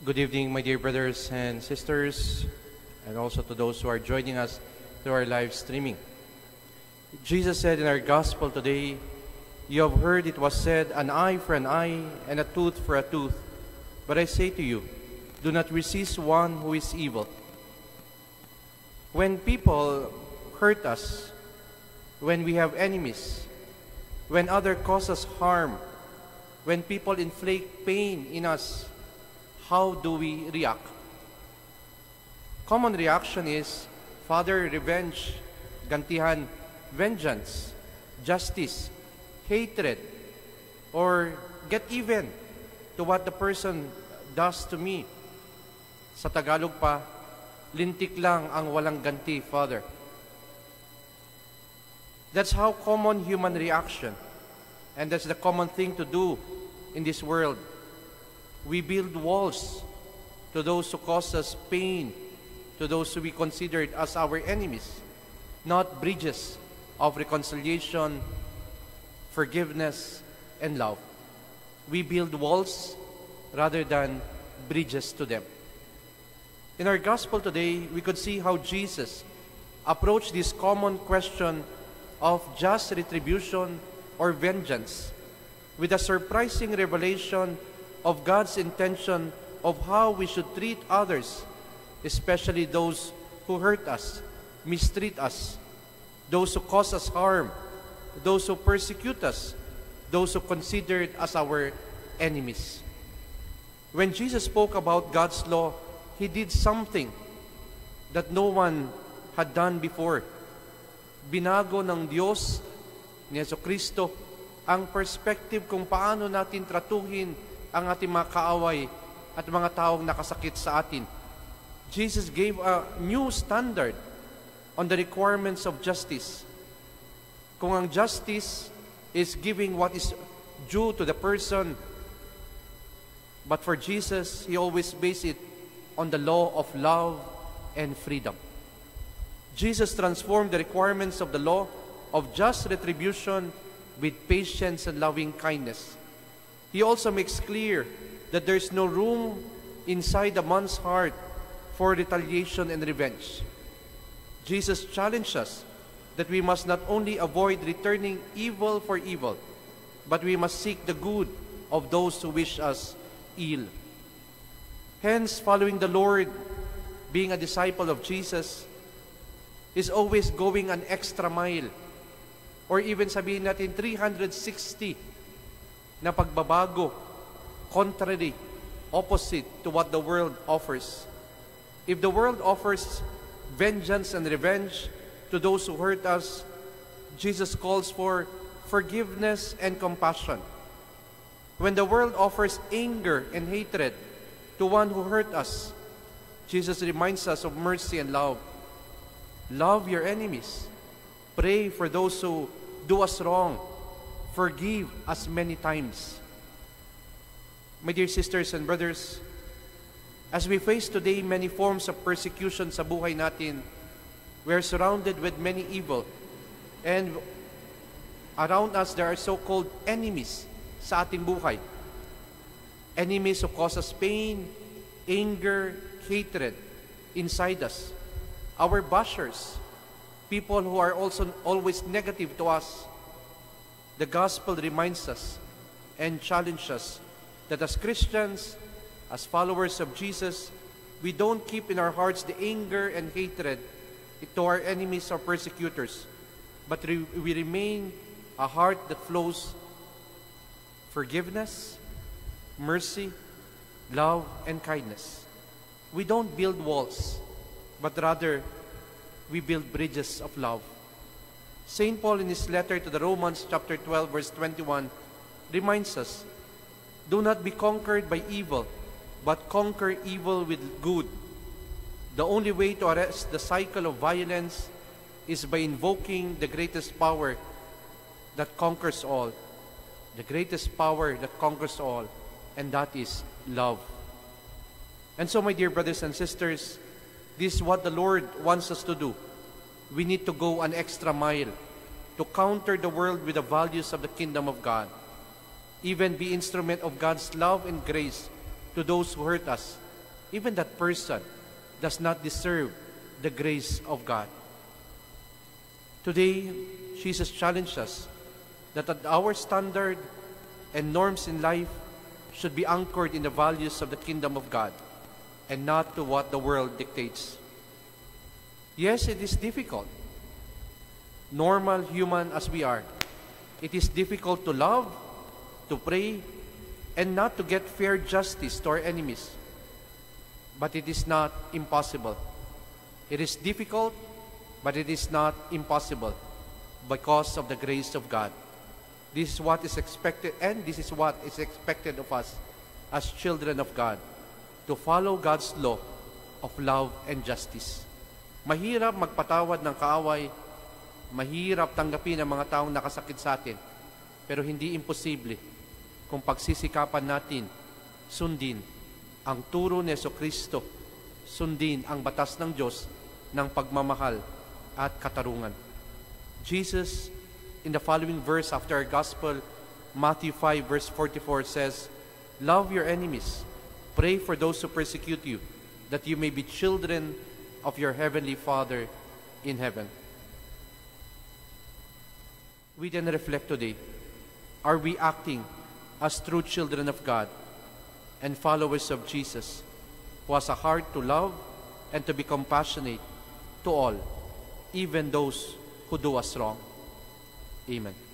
Good evening, my dear brothers and sisters, and also to those who are joining us through our live streaming. Jesus said in our gospel today, "You have heard it was said, an eye for an eye and a tooth for a tooth. But I say to you, do not resist one who is evil." When people hurt us, when we have enemies, when others cause us harm, when people inflict pain in us, how do we react? Common reaction is, Father, revenge, gantihan, vengeance, justice, hatred, or get even to what the person does to me. Sa Tagalog pa, lintik lang ang walang ganti, Father. That's how common human reaction, and that's the common thing to do in this world. We build walls to those who cause us pain, to those who we considered as our enemies, not bridges of reconciliation, forgiveness, and love. We build walls rather than bridges to them. In our gospel today, we could see how Jesus approached this common question of just retribution or vengeance with a surprising revelation of God's intention of how we should treat others, especially those who hurt us, mistreat us, those who cause us harm, those who persecute us, those who considered as our enemies. When Jesus spoke about God's law, He did something that no one had done before. Binago ng Diyos ni Jesucristo ang perspective kung paano natin tratuhin ang ating mga kaaway at mga taong nakasakit sa atin. Jesus gave a new standard on the requirements of justice. Kung ang justice is giving what is due to the person, but for Jesus, He always based it on the law of love and freedom. Jesus transformed the requirements of the law of just retribution with patience and loving kindness. He also makes clear that there is no room inside a man's heart for retaliation and revenge. Jesus challenged us that we must not only avoid returning evil for evil, but we must seek the good of those who wish us ill. Hence, following the Lord, being a disciple of Jesus, is always going an extra mile, or even sabihin natin 360 na pagbabago, contrary, opposite to what the world offers. If the world offers vengeance and revenge to those who hurt us, Jesus calls for forgiveness and compassion. When the world offers anger and hatred to one who hurt us, Jesus reminds us of mercy and love. Love your enemies. Pray for those who do us wrong. Forgive as many times. My dear sisters and brothers, as we face today many forms of persecution sa buhay natin, we are surrounded with many evil, and around us there are so-called enemies sa ating buhay. Enemies who cause us pain, anger, hatred inside us. Our bashers, people who are also always negative to us. The gospel reminds us and challenges us that as Christians, as followers of Jesus, we don't keep in our hearts the anger and hatred to our enemies or persecutors, but we remain a heart that flows forgiveness, mercy, love, and kindness. We don't build walls, but rather we build bridges of love. St. Paul in his letter to the Romans chapter 12 verse 21 reminds us, do not be conquered by evil, but conquer evil with good. The only way to arrest the cycle of violence is by invoking the greatest power that conquers all. The greatest power that conquers all, and that is love. And so, my dear brothers and sisters, this is what the Lord wants us to do. We need to go an extra mile to counter the world with the values of the kingdom of God. Even be instrument of God's love and grace to those who hurt us, even that person does not deserve the grace of God. Today, Jesus challenged us that our standard and norms in life should be anchored in the values of the kingdom of God and not to what the world dictates. Yes, it is difficult. Normal human as we are, it is difficult to love, to pray, and not to get fair justice to our enemies. But it is not impossible. It is difficult, but it is not impossible because of the grace of God. This is what is expected, and this is what is expected of us as children of God, to follow God's law of love and justice. Mahirap magpatawad ng kaaway, mahirap tanggapin ang mga taong nakasakit sa atin, pero hindi imposible kung pagsisikapan natin sundin ang turo ni Jesucristo, sundin ang batas ng Diyos ng pagmamahal at katarungan. Jesus, in the following verse after our gospel, Matthew 5 verse 44 says, "Love your enemies, pray for those who persecute you, that you may be children of your heavenly Father in heaven." We then reflect today, are we acting as true children of God and followers of Jesus, who has a heart to love and to be compassionate to all, even those who do us wrong? Amen.